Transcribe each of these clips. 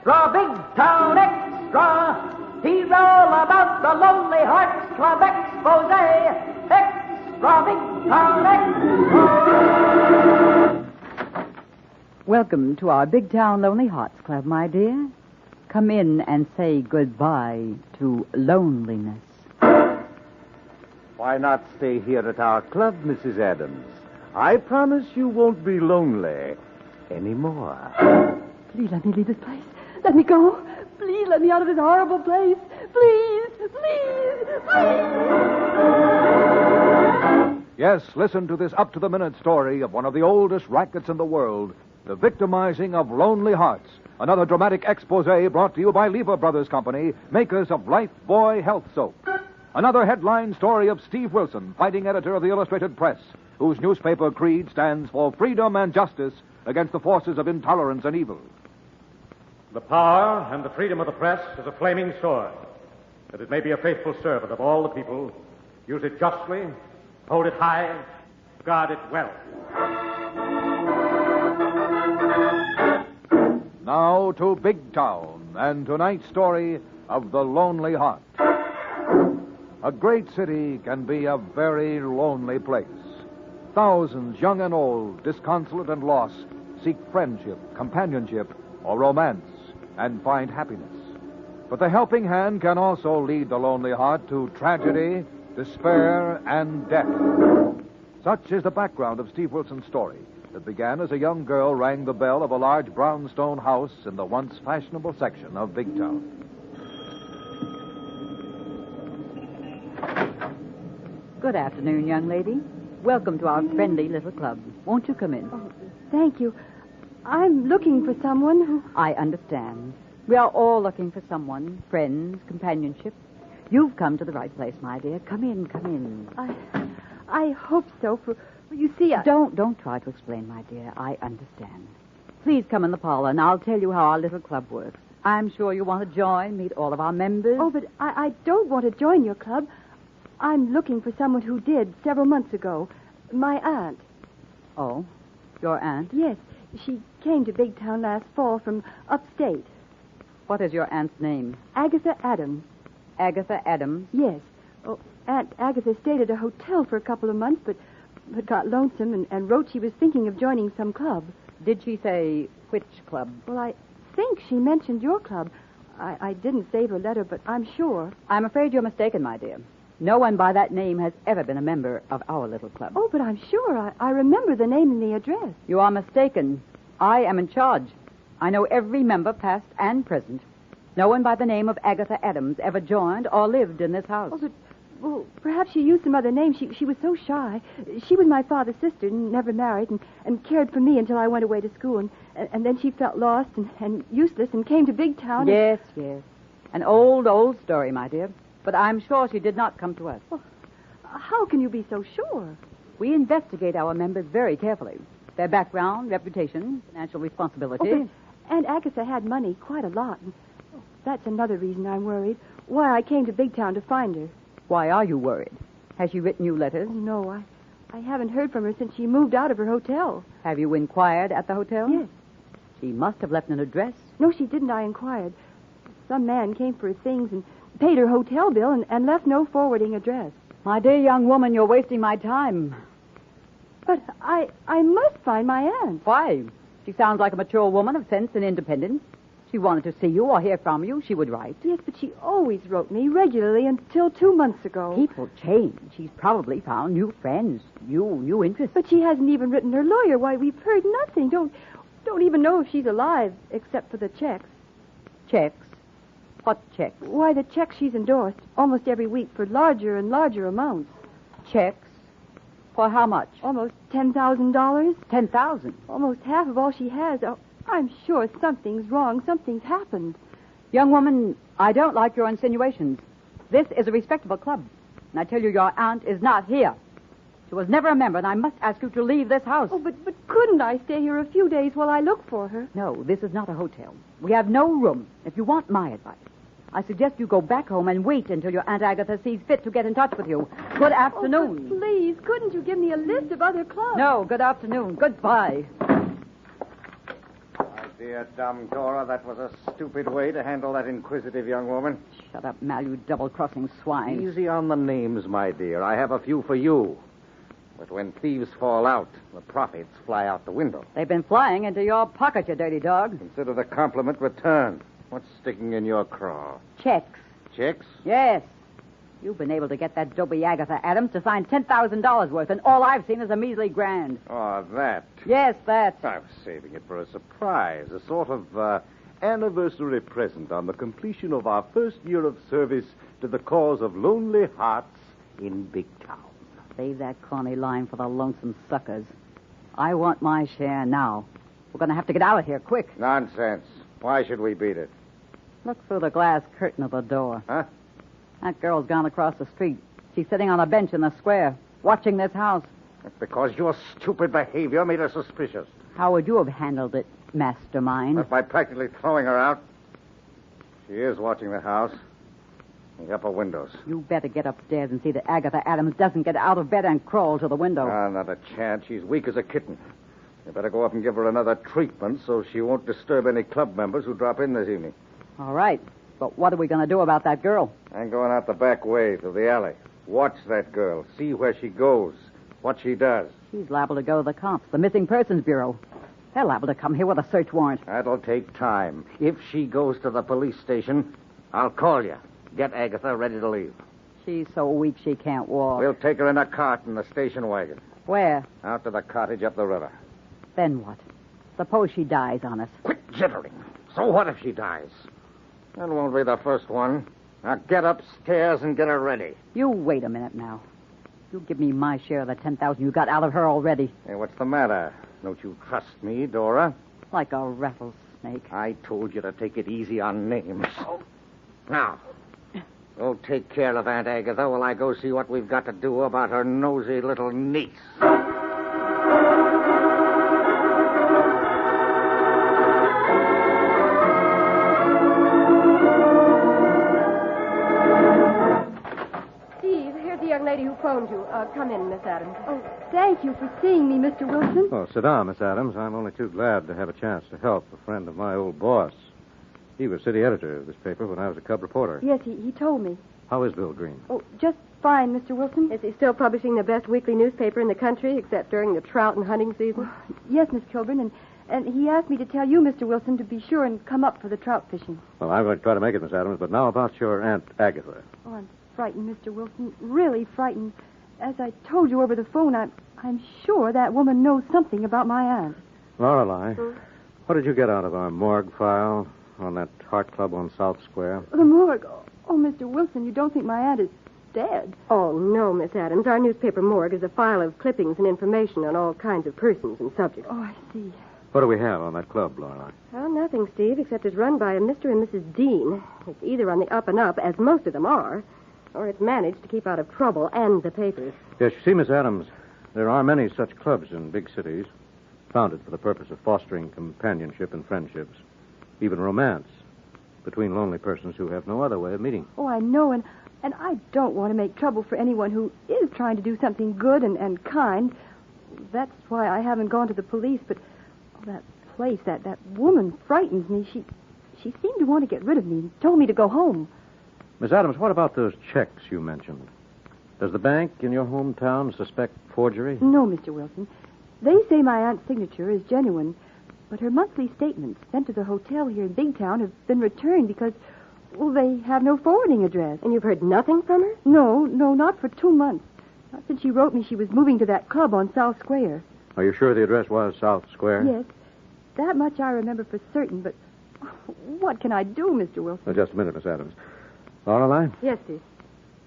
Extra, Big Town Extra. Hear all about the Lonely Hearts Club expose. Extra, Big Town Extra. Welcome to our Big Town Lonely Hearts Club, my dear. Come in and say goodbye to loneliness. Why not stay here at our club, Mrs. Adams? I promise you won't be lonely anymore. Please let me leave this place. Let me go. Please let me out of this horrible place. Please, please, please. Yes, listen to this up-to-the-minute story of one of the oldest rackets in the world, the victimizing of lonely hearts. Another dramatic expose brought to you by Lever Brothers Company, makers of Lifebuoy Health Soap. Another headline story of Steve Wilson, fighting editor of the Illustrated Press, whose newspaper creed stands for freedom and justice against the forces of intolerance and evil. The power and the freedom of the press is a flaming sword, that it may be a faithful servant of all the people. Use it justly, hold it high, guard it well. Now to Big Town, and tonight's story of the Lonely Heart. A great city can be a very lonely place. Thousands, young and old, disconsolate and lost, seek friendship, companionship, or romance, and find happiness. But the helping hand can also lead the lonely heart to tragedy, despair, and death. Such is the background of Steve Wilson's story that began as a young girl rang the bell of a large brownstone house in the once fashionable section of Big Town. Good afternoon, young lady. Welcome to our friendly little club. Won't you come in? Oh, thank you. I'm looking for someone who... I understand. We are all looking for someone, friends, companionship. You've come to the right place, my dear. Come in, come in. I hope so, for you see, Don't try to explain, my dear. I understand. Please come in the parlor, and I'll tell you how our little club works. I'm sure you want to join, meet all of our members. Oh, but I don't want to join your club. I'm looking for someone who did several months ago. My aunt. Oh, your aunt? Yes, she came to Big Town last fall from upstate. What is your aunt's name? Agatha Adams. Agatha Adams? Yes. Oh, Aunt Agatha stayed at a hotel for a couple of months, but got lonesome and wrote she was thinking of joining some club. Did she say which club? Well, I think she mentioned your club. I didn't save her letter, but I'm sure. I'm afraid you're mistaken, my dear. No one by that name has ever been a member of our little club. Oh, but I'm sure. I remember the name and the address. You are mistaken. I am in charge. I know every member, past and present. No one by the name of Agatha Adams ever joined or lived in this house. Oh, but, well, perhaps she used some other name. She was so shy. She was my father's sister, never married, and cared for me until I went away to school. And then she felt lost and useless and came to Big Town. Yes, yes. An old story, my dear. But I'm sure she did not come to us. Well, how can you be so sure? We investigate our members very carefully. Their background, reputation, financial responsibility. Oh, but Aunt Agatha had money, quite a lot. And that's another reason I'm worried. Why I came to Big Town to find her. Why are you worried? Has she written you letters? Oh, no, I haven't heard from her since she moved out of her hotel. Have you inquired at the hotel? Yes. She must have left an address. No, she didn't. I inquired. Some man came for her things and paid her hotel bill and left no forwarding address. My dear young woman, you're wasting my time. But I must find my aunt. Why? She sounds like a mature woman of sense and independence. If she wanted to see you or hear from you, she would write. Yes, but she always wrote me regularly until 2 months ago. People change. She's probably found new friends, new interests. But she hasn't even written her lawyer. Why, we've heard nothing. Don't even know if she's alive, except for the checks. Checks? What checks? Why, the checks she's endorsed almost every week for larger and larger amounts. Checks? For how much? Almost $10,000. 10,000? Almost half of all she has. Oh, I'm sure something's wrong. Something's happened. Young woman, I don't like your insinuations. This is a respectable club. And I tell you, your aunt is not here. She was never a member, and I must ask you to leave this house. Oh, but couldn't I stay here a few days while I look for her? No, this is not a hotel. We have no room. If you want my advice, I suggest you go back home and wait until your Aunt Agatha sees fit to get in touch with you. Good afternoon. Oh, please, couldn't you give me a list of other clubs? No, good afternoon. Goodbye. My Dear dumb Dora, that was a stupid way to handle that inquisitive young woman. Shut up, Mal, you double-crossing swine. Easy on the names, my dear. I have a few for you. But when thieves fall out, the profits fly out the window. They've been flying into your pocket, you dirty dog. Consider the compliment returned. What's sticking in your craw? Checks. Checks? Yes. You've been able to get that dopey Agatha Adams to sign $10,000 worth, and all I've seen is a measly grand. Oh, that. Yes, that. I was saving it for a surprise, a sort of anniversary present on the completion of our first year of service to the cause of lonely hearts in Big Town. Save that corny line for the lonesome suckers. I want my share now. We're going to have to get out of here quick. Nonsense. Why should we beat it? Look through the glass curtain of the door. Huh? That girl's gone across the street. She's sitting on a bench in the square, watching this house. That's because your stupid behavior made her suspicious. How would you have handled it, mastermind? But by practically throwing her out. She is watching the house. The upper windows. You better get upstairs and see that Agatha Adams doesn't get out of bed and crawl to the window. Not a chance. She's weak as a kitten. You better go up and give her another treatment so she won't disturb any club members who drop in this evening. All right. But what are we going to do about that girl? I'm going out the back way through the alley. Watch that girl. See where she goes. What she does. She's liable to go to the cops, the Missing Persons Bureau. They're liable to come here with a search warrant. That'll take time. If she goes to the police station, I'll call you. Get Agatha ready to leave. She's so weak she can't walk. We'll take her in a cart in the station wagon. Where? Out to the cottage up the river. Then what? Suppose she dies on us. Quit jittering. So what if she dies? That won't be the first one. Now get upstairs and get her ready. You wait a minute now. You give me my share of the $10,000 you got out of her already. Hey, what's the matter? Don't you trust me, Dora? Like a rattlesnake. I told you to take it easy on names. Now, go take care of Aunt Agatha while I go see what we've got to do about her nosy little niece. Lady who phoned you. Come in, Miss Adams. Oh, thank you for seeing me, Mr. Wilson. Oh, sit down, Miss Adams. I'm only too glad to have a chance to help a friend of my old boss. He was city editor of this paper when I was a cub reporter. Yes, he told me. How is Bill Green? Oh, just fine, Mr. Wilson. Is he still publishing the best weekly newspaper in the country, except during the trout and hunting season? Yes, Miss Kilburn, and he asked me to tell you, Mr. Wilson, to be sure and come up for the trout fishing. Well, I'm going to try to make it, Miss Adams, but now about your Aunt Agatha. Oh, I'm frightened, Mr. Wilson. Really frightened. As I told you over the phone, I'm sure that woman knows something about my aunt. Lorelei, what did you get out of our morgue file on that Heart Club on South Square? The morgue. Oh, Mr. Wilson, you don't think my aunt is dead? Oh, no, Miss Adams. Our newspaper morgue is a file of clippings and information on all kinds of persons and subjects. Oh, I see. What do we have on that club, Lorelei? Well, nothing, Steve, except it's run by a Mr. and Mrs. Dean. It's either on the up and up, as most of them are, or it's managed to keep out of trouble and the papers. Yes, you see, Miss Adams, there are many such clubs in big cities, founded for the purpose of fostering companionship and friendships, even romance, between lonely persons who have no other way of meeting. Oh, I know, and I don't want to make trouble for anyone who is trying to do something good and kind. That's why I haven't gone to the police, but that place, that woman frightens me. She seemed to want to get rid of me and told me to go home. Miss Adams, what about those checks you mentioned? Does the bank in your hometown suspect forgery? No, Mr. Wilson. They say my aunt's signature is genuine, but her monthly statements sent to the hotel here in Big Town have been returned because, well, they have no forwarding address. And you've heard nothing from her? No, not for 2 months. Not since she wrote me she was moving to that club on South Square. Are you sure the address was South Square? Yes. That much I remember for certain, but what can I do, Mr. Wilson? Just a minute, Miss Adams. Lorelei? Yes, Steve.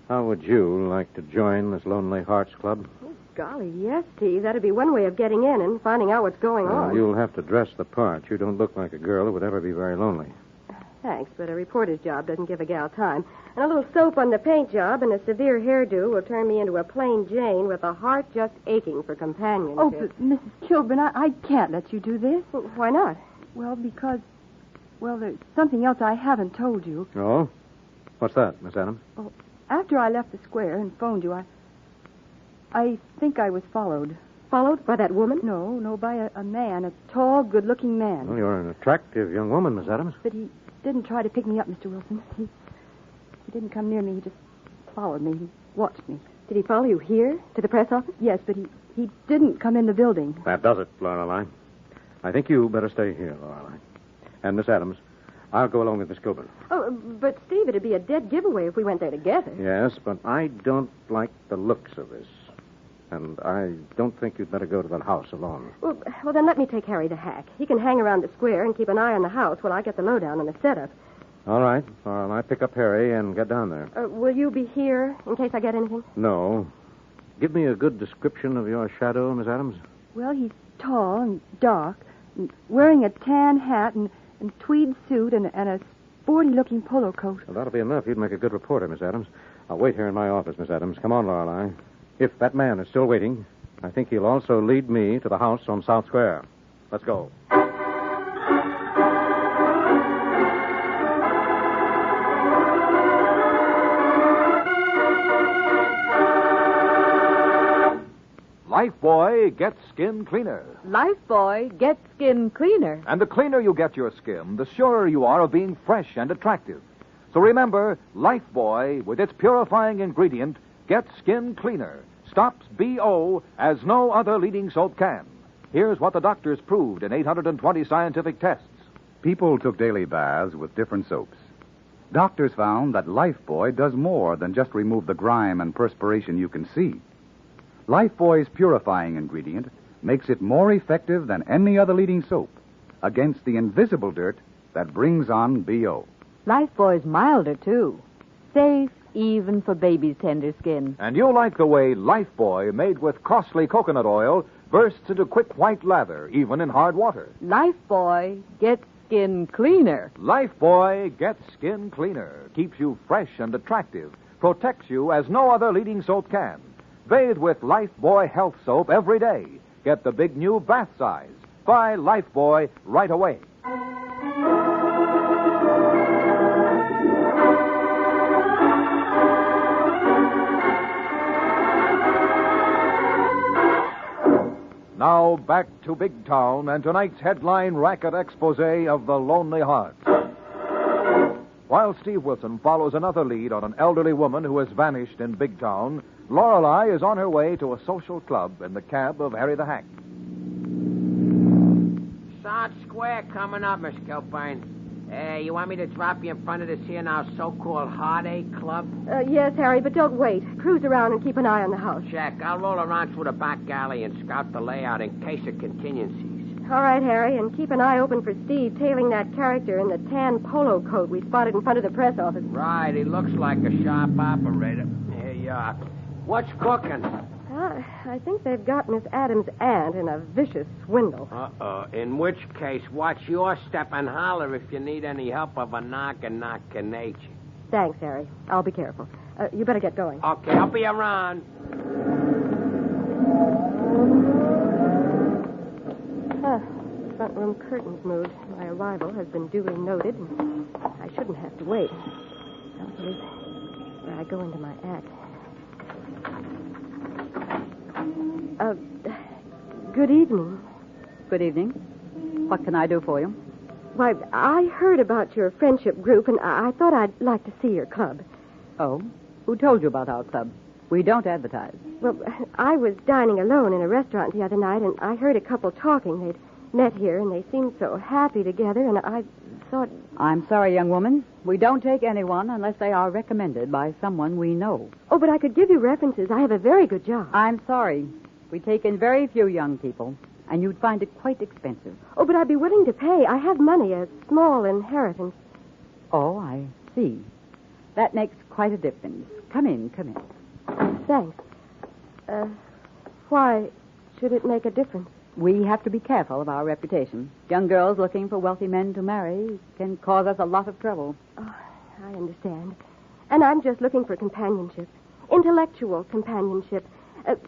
How would you like to join this Lonely Hearts Club? Oh, golly, yes, Steve. That'd be one way of getting in and finding out what's going on. You'll have to dress the part. You don't look like a girl who would ever be very lonely. Thanks, but a reporter's job doesn't give a gal time. And a little soap on the paint job and a severe hairdo will turn me into a plain Jane with a heart just aching for companionship. Oh, but Mrs. Kilburn, I can't let you do this. Well, why not? Well, because, there's something else I haven't told you. Oh? What's that, Miss Adams? After I left the square and phoned you, I think I was followed. followed by that woman? No, by a man, a tall, good-looking man. Well, you're an attractive young woman, Miss Adams. But he didn't try to pick me up, Mr. Wilson. He didn't come near me. He just followed me. He watched me. Did he follow you here to the press office? Yes, but he didn't come in the building. That does it, Lorelei. I think you better stay here, Lorelei. And Miss Adams, I'll go along with Miss Kilburn. Oh, but Steve, it'd be a dead giveaway if we went there together. Yes, but I don't like the looks of this. And I don't think you'd better go to that house alone. Well, then let me take Harry the hack. He can hang around the square and keep an eye on the house while I get the lowdown on the setup. All right. Lorelei, pick up Harry and get down there. Will you be here in case I get anything? No. Give me a good description of your shadow, Miss Adams. Well, he's tall and dark, and wearing a tan hat and tweed suit and a sporty-looking polo coat. Well, that'll be enough. You'd make a good reporter, Miss Adams. I'll wait here in my office, Miss Adams. Come on, Lorelei. If that man is still waiting, I think he'll also lead me to the house on South Square. Let's go. Lifebuoy gets skin cleaner. Lifebuoy gets skin cleaner. And the cleaner you get your skin, the surer you are of being fresh and attractive. So remember, Lifebuoy, with its purifying ingredient, gets skin cleaner. Stops BO as no other leading soap can. Here's what the doctors proved in 820 scientific tests. People took daily baths with different soaps. Doctors found that Lifebuoy does more than just remove the grime and perspiration you can see. Lifebuoy's purifying ingredient makes it more effective than any other leading soap against the invisible dirt that brings on BO. Lifebuoy's milder, too. Safe even for baby's tender skin. And you'll like the way Lifebuoy, made with costly coconut oil, bursts into quick white lather, even in hard water. Lifebuoy gets skin cleaner. Lifebuoy gets skin cleaner, keeps you fresh and attractive, protects you as no other leading soap can. Bathe with Lifebuoy Health Soap every day. Get the big new bath size. Buy Lifebuoy right away. Now back to Big Town and tonight's headline racket expose of The Lonely Heart. While Steve Wilson follows another lead on an elderly woman who has vanished in Big Town, Lorelei is on her way to a social club in the cab of Harry the Hack. South Square coming up, Miss Kilburn. Hey, you want me to drop you in front of this here now so-called Heartache Club? Yes, Harry, but don't wait. Cruise around and keep an eye on the house. Check. I'll roll around through the back alley and scout the layout in case of contingencies. All right, Harry, and keep an eye open for Steve tailing that character in the tan polo coat we spotted in front of the press office. Right, he looks like a sharp operator. Here you are. What's cooking? I think they've got Miss Adams' aunt in a vicious swindle. In which case, watch your step and holler if you need any help of a knock-a-knock nature. Thanks, Harry. I'll be careful. You better get going. Okay, I'll be around. Front room curtains moved. My arrival has been duly noted, and I shouldn't have to wait. Now, here's where I go into my act. Good evening. Good evening. What can I do for you? Why, I heard about your friendship group, and I thought I'd like to see your club. Oh? Who told you about our club? We don't advertise. Well, I was dining alone in a restaurant the other night, and I heard a couple talking. They'd met here, and they seemed so happy together, and I thought... I'm sorry, young woman. We don't take anyone unless they are recommended by someone we know. Oh, but I could give you references. I have a very good job. I'm sorry. We take in very few young people, and you'd find it quite expensive. Oh, but I'd be willing to pay. I have money, a small inheritance. Oh, I see. That makes quite a difference. Come in. Thanks. Why should it make a difference? We have to be careful of our reputation. Young girls looking for wealthy men to marry can cause us a lot of trouble. Oh, I understand. And I'm just looking for companionship. Intellectual companionship.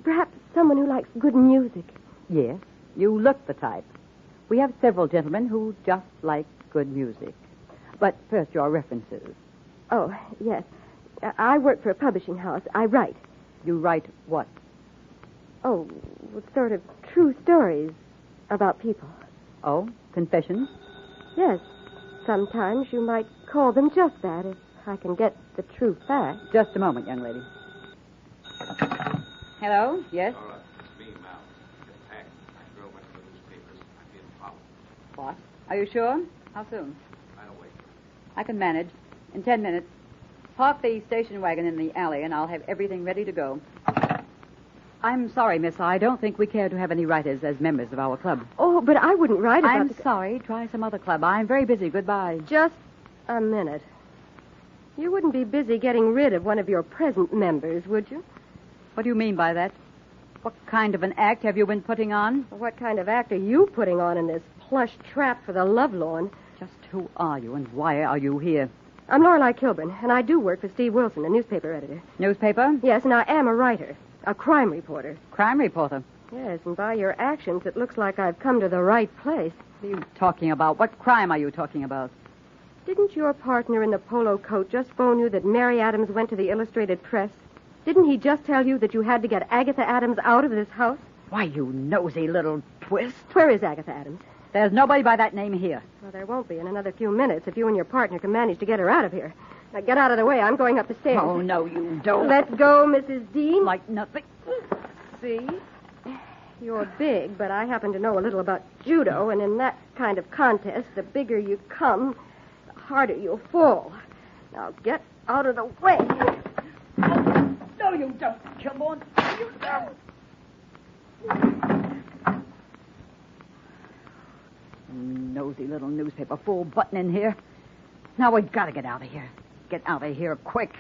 Perhaps someone who likes good music. Yes, you look the type. We have several gentlemen who just like good music. But first, your references. Oh, yes. I work for a publishing house. I write. You write what? Oh, sort of true stories about people. Oh, confessions? Yes. Sometimes you might call them just that, if I can get the true fact. Just a moment, young lady. Hello? Yes? All right, it's me, Mal. Get packed. I drove into the newspapers. I'm being followed. What? Are you sure? How soon? I'll wait. I can manage. In 10 minutes. Park the station wagon in the alley, and I'll have everything ready to go. I'm sorry, miss. I don't think we care to have any writers as members of our club. Oh, but I wouldn't write about I'm sorry. Try some other club. I'm very busy. Goodbye. Just a minute. You wouldn't be busy getting rid of one of your present members, would you? What do you mean by that? What kind of an act have you been putting on? What kind of act are you putting on in this plush trap for the lovelorn? Just who are you, and why are you here? I'm Lorelei Kilburn, and I do work for Steve Wilson, a newspaper editor. Newspaper? Yes, and I am a writer. A crime reporter. Crime reporter? Yes, and by your actions, it looks like I've come to the right place. What are you talking about? What crime are you talking about? Didn't your partner in the polo coat just phone you that Mary Adams went to the Illustrated Press? Didn't he just tell you that you had to get Agatha Adams out of this house? Why, you nosy little twist. Where is Agatha Adams? There's nobody by that name here. Well, there won't be in another few minutes if you and your partner can manage to get her out of here. Now, get out of the way. I'm going up the stairs. Oh, no, you don't. Let's go, Mrs. Dean. Like nothing. See? You're big, but I happen to know a little about judo, and in that kind of contest, the bigger you come, the harder you'll fall. Now, get out of the way. No, you don't, Kilborn. You don't. Nosy little newspaper fool button in here. Now we've got to get out of here. Get out of here quick.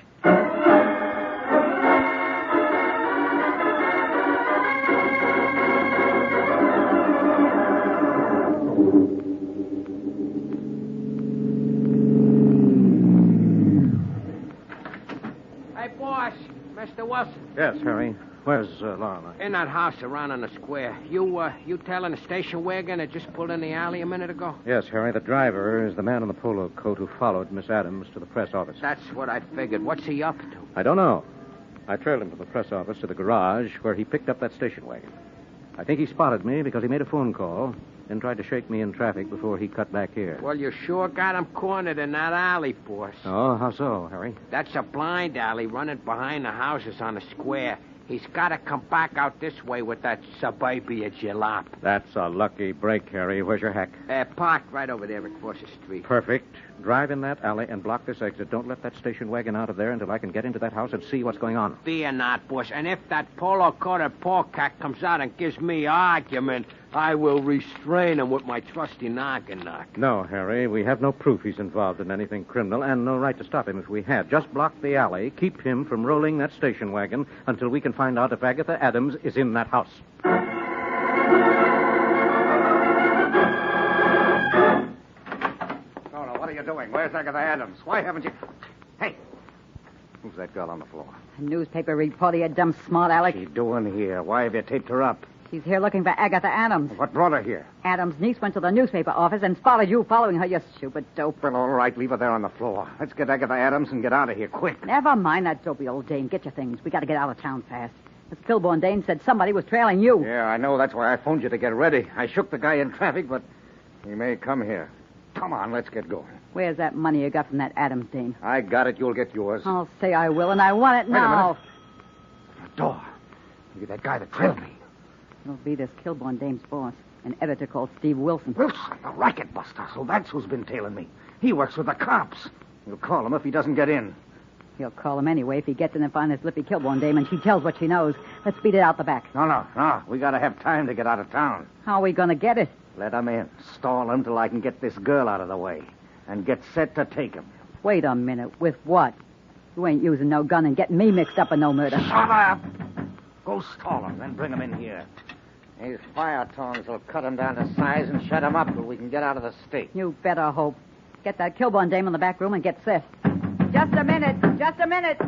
Hey, boss. Mr. Wilson. Yes, Harry. Where's Lorelei? In that house around on the square. You telling the station wagon that just pulled in the alley a minute ago? Yes, Harry. The driver is the man in the polo coat who followed Miss Adams to the press office. That's what I figured. What's he up to? I don't know. I trailed him from the press office to the garage where he picked up that station wagon. I think he spotted me because he made a phone call, then tried to shake me in traffic before he cut back here. Well, you sure got him cornered in that alley, boss. Oh, how so, Harry? That's a blind alley running behind the houses on the square. He's got to come back out this way with that suburbia jalop. That's a lucky break, Harry. Where's your hack? Parked right over there across the street. Perfect. Drive in that alley and block this exit. Don't let that station wagon out of there until I can get into that house and see what's going on. Fear not, boss. And if that polo-coated pork-cat comes out and gives me argument, I will restrain him with my trusty noggin knock. No, Harry. We have no proof he's involved in anything criminal and no right to stop him if we had. Just block the alley. Keep him from rolling that station wagon until we can find out if Agatha Adams is in that house. What are you doing? Where's Agatha Adams? Why haven't you... Hey, who's that girl on the floor? A newspaper reporter, you dumb smart aleck. What's she doing here? Why have you taped her up? She's here looking for Agatha Adams. What brought her here? Adams' niece went to the newspaper office and spotted you following her, you stupid dope. Well, all right, leave her there on the floor. Let's get Agatha Adams and get out of here quick. Never mind that dopey old dame. Get your things. We got to get out of town fast. Miss Kilborn Dane said somebody was trailing you. Yeah, I know. That's why I phoned you to get ready. I shook the guy in traffic, but he may come here. Come on, let's get going. Where's that money you got from that Adams dame? I got it. You'll get yours. I'll say I will, and I want it Wait a now. minute. The door. Maybe that guy that trailed me. It'll be this Kilborn dame's boss, an editor called Steve Wilson. Wilson, the racket buster. So that's who's been tailing me. He works with the cops. You'll call him if he doesn't get in. He'll call him anyway if he gets in and finds this Lippy Kilborn dame and she tells what she knows. Let's beat it out the back. No. We gotta have time to get out of town. How are we going to get it? Let him in. Stall him till I can get this girl out of the way. And get set to take him. Wait a minute. With what? You ain't using no gun and getting me mixed up in no murder. Shut up! Go stall him, then bring him in here. These fire tongs will cut him down to size and shut him up till we can get out of the state. You better hope. Get that Kilborn dame in the back room and get set. Just a minute. Just a minute.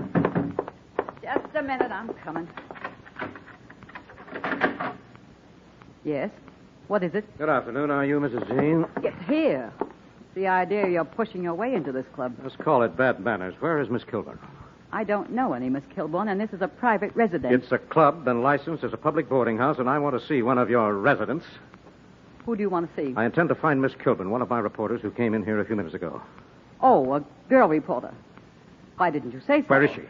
Just a minute. I'm coming. Yes? What is it? Good afternoon. Are you Mrs. Dean? Yes, here. It's the idea you're pushing your way into this club. Let's call it bad manners. Where is Miss Kilburn? I don't know any Miss Kilburn, and this is a private residence. It's a club and licensed as a public boarding house, and I want to see one of your residents. Who do you want to see? I intend to find Miss Kilburn, one of my reporters who came in here a few minutes ago. Oh, a girl reporter. Why didn't you say so? Where is she?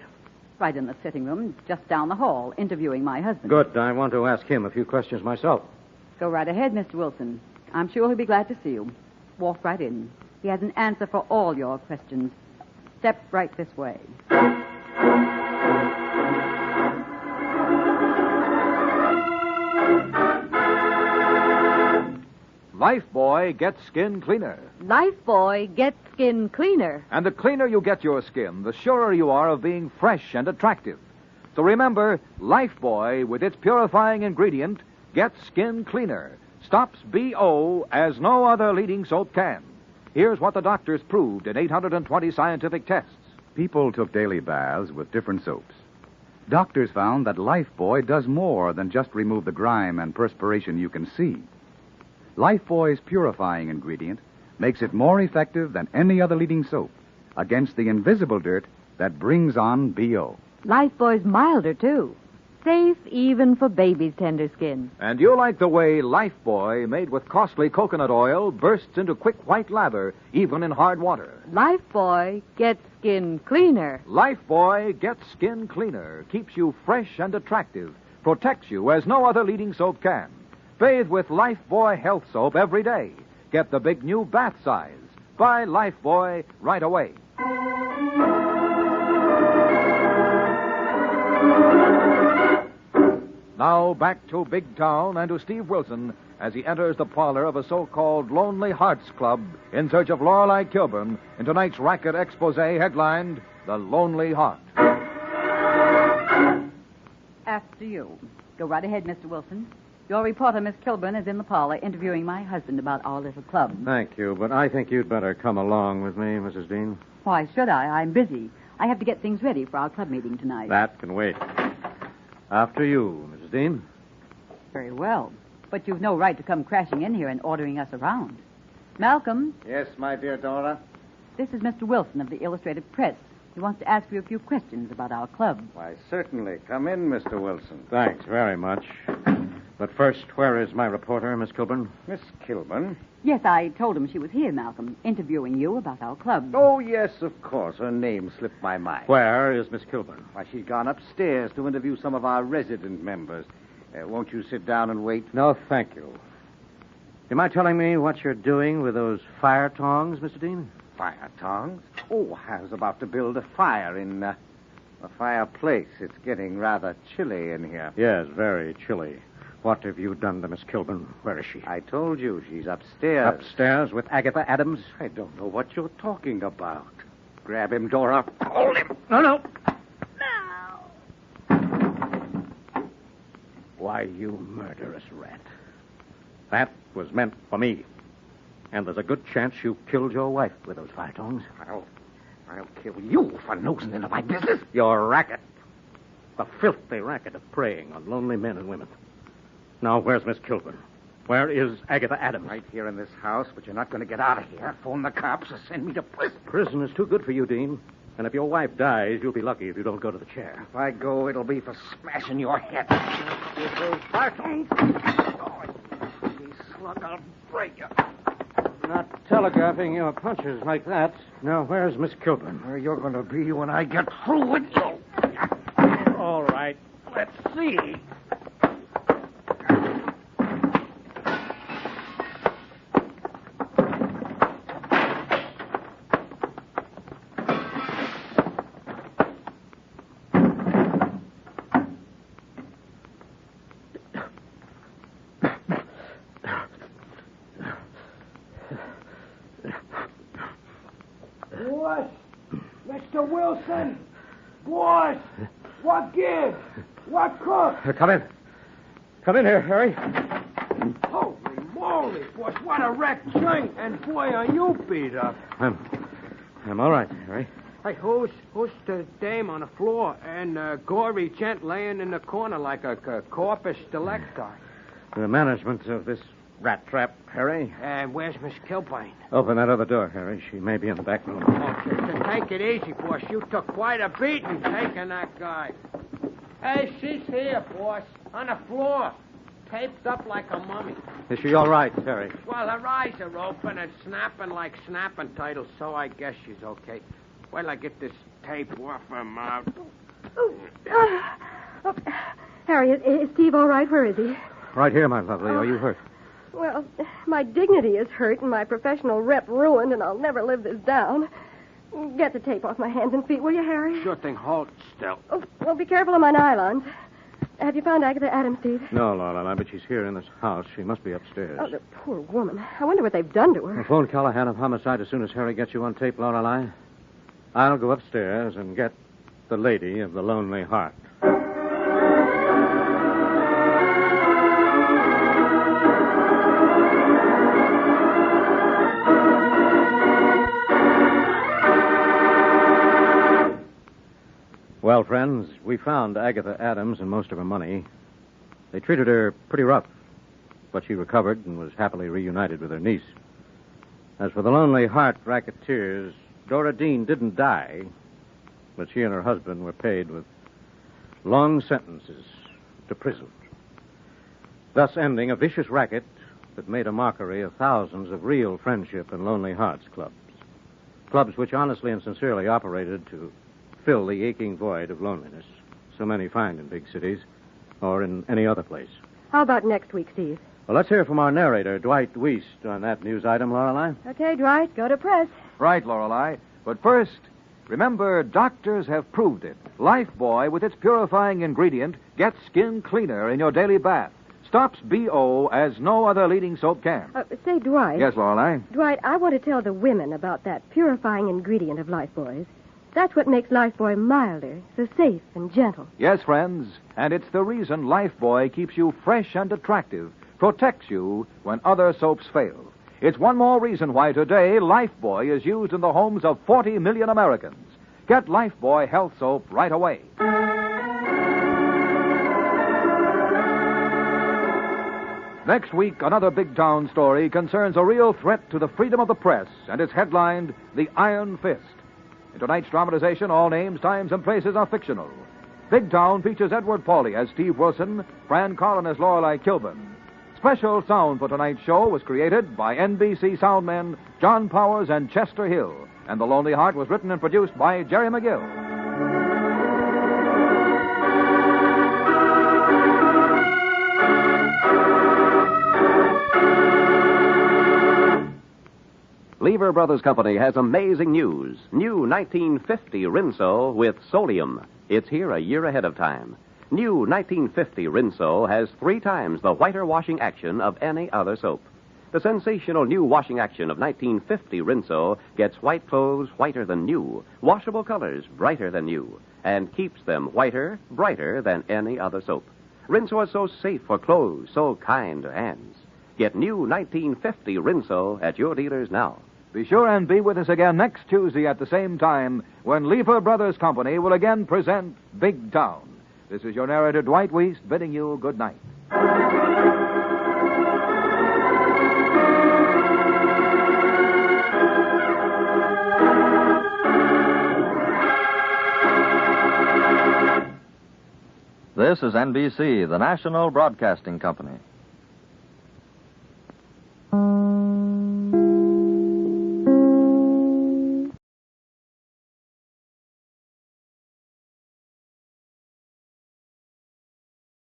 Right in the sitting room, just down the hall, interviewing my husband. Good. I want to ask him a few questions myself. Go right ahead, Mr. Wilson. I'm sure he'll be glad to see you. Walk right in. He has an answer for all your questions. Step right this way. Lifebuoy gets skin cleaner. Lifebuoy gets skin cleaner. And the cleaner you get your skin, the surer you are of being fresh and attractive. So remember, Lifebuoy, with its purifying ingredient, gets skin cleaner. Stops BO as no other leading soap can. Here's what the doctors proved in 820 scientific tests. People took daily baths with different soaps. Doctors found that Lifebuoy does more than just remove the grime and perspiration you can see. Lifebuoy's purifying ingredient makes it more effective than any other leading soap against the invisible dirt that brings on BO. Lifebuoy's milder, too. Safe even for baby's tender skin. And you'll like the way Lifebuoy, made with costly coconut oil, bursts into quick white lather, even in hard water. Lifebuoy gets skin cleaner. Lifebuoy gets skin cleaner, keeps you fresh and attractive, protects you as no other leading soap can. Bathe with Lifebuoy Health Soap every day. Get the big new bath size. Buy Lifebuoy right away. Now back to Big Town and to Steve Wilson as he enters the parlor of a so-called Lonely Hearts Club in search of Lorelei Kilburn in tonight's racket expose headlined The Lonely Heart. After you. Go right ahead, Mr. Wilson. Your reporter, Miss Kilburn, is in the parlor interviewing my husband about our little club. Thank you, but I think you'd better come along with me, Mrs. Dean. Why should I? I'm busy. I have to get things ready for our club meeting tonight. That can wait. After you, Mrs. Dean. Very well. But you've no right to come crashing in here and ordering us around. Malcolm, Yes, my dear Dora. this is Mr. Wilson of the Illustrated Press. He wants to ask you a few questions about our club. Why, certainly. Come in, Mr. Wilson. Thanks very much. But first, where is my reporter, Miss Kilburn? Miss Kilburn? Yes, I told him she was here, Malcolm, interviewing you about our club. Oh, yes, of course. Her name slipped my mind. Where is Miss Kilburn? Why, she's gone upstairs to interview some of our resident members. Won't you sit down and wait? No, thank you. Do you mind telling me what you're doing with those fire tongs, Mr. Dean? Fire tongs? Oh, I was about to build a fire in a fireplace. It's getting rather chilly in here. Yes, very chilly. What have you done to Miss Kilburn? Where is she? I told you, she's upstairs. Upstairs with Agatha Adams? I don't know what you're talking about. Grab him, Dora. Hold him. No. Why, you murderous rat. That was meant for me. And there's a good chance you killed your wife with those fire tongs. I'll kill you for nosing into my business. Your racket. The filthy racket of preying on lonely men and women. Now, where's Miss Kilburn? Where is Agatha Adams? Right here in this house, but you're not going to get out of here. Phone the cops or send me to prison. Prison is too good for you, Dean. And if your wife dies, you'll be lucky if you don't go to the chair. If I go, it'll be for smashing your head. With those fire tongs. Oh, you slug, I'll break you. Not telegraphing your punches like that. Now, where's Miss Kilburn? Where you're going to be when I get through with you. All right. Let's see. Boss! Mr. Wilson! Boss! What give? What cook? Come in. Come in here, Harry. Holy moly, boss, what a wreck joint. And boy, are you beat up. I'm all right, Harry. Hey, who's the dame on the floor and gory gent laying in the corner like a corpus delicti? The management of this rat trap, Harry. And where's Miss Kilbane? Open that other door, Harry. She may be in the back room. Oh, take it easy, boss. You took quite a beating taking that guy. Hey, she's here, boss. On the floor. Taped up like a mummy. Is she all right, Harry? Well, her eyes are open and snapping like snapping turtles, so I guess she's okay. Wait till I get this tape off her mouth. Harry, is Steve all right? Where is he? Right here, my lovely. Are you hurt? Well, my dignity is hurt and my professional rep ruined, and I'll never live this down. Get the tape off my hands and feet, will you, Harry? Sure thing. Hold still. Oh, well, be careful of my nylons. Have you found Agatha Adams, Steve? No, Lorelei, but she's here in this house. She must be upstairs. Oh, the poor woman. I wonder what they've done to her. Well, phone Callahan of Homicide as soon as Harry gets you on tape, Lorelei. I'll go upstairs and get the lady of the Lonely Heart. Well, friends, we found Agatha Adams and most of her money. They treated her pretty rough, but she recovered and was happily reunited with her niece. As for the Lonely Heart racketeers, Dora Dean didn't die, but she and her husband were paid with long sentences to prison, thus ending a vicious racket that made a mockery of thousands of real friendship and Lonely Hearts clubs. Clubs which honestly and sincerely operated to fill the aching void of loneliness so many find in big cities or in any other place. How about next week, Steve? Well, let's hear from our narrator, Dwight Wiest, on that news item, Lorelei. Okay, Dwight, go to press. Right, Lorelei. But first, remember, doctors have proved it. Lifebuoy, with its purifying ingredient, gets skin cleaner in your daily bath. Stops BO as no other leading soap can. Say, Dwight. Yes, Lorelei? Dwight, I want to tell the women about that purifying ingredient of Lifebuoy's. That's what makes Lifebuoy milder, so safe and gentle. Yes, friends, and it's the reason Lifebuoy keeps you fresh and attractive, protects you when other soaps fail. It's one more reason why today Lifebuoy is used in the homes of 40 million Americans. Get Lifebuoy Health Soap right away. Next week, another big town story concerns a real threat to the freedom of the press, and it's headlined The Iron Fist. In tonight's dramatization, all names, times, and places are fictional. Big Town features Edward Pauley as Steve Wilson, Fran Collin as Lorelei Kilburn. Special sound for tonight's show was created by NBC soundmen John Powers and Chester Hill, and The Lonely Heart was written and produced by Jerry McGill. Lever Brothers Company has amazing news. New 1950 Rinso with sodium. It's here a year ahead of time. New 1950 Rinso has 3 times the whiter washing action of any other soap. The sensational new washing action of 1950 Rinso gets white clothes whiter than new, washable colors brighter than new, and keeps them whiter, brighter than any other soap. Rinso is so safe for clothes, so kind to hands. Get new 1950 Rinso at your dealers now. Be sure and be with us again next Tuesday at the same time when Lever Brothers Company will again present Big Town. This is your narrator, Dwight Wiest, bidding you good night. This is NBC, the national broadcasting company.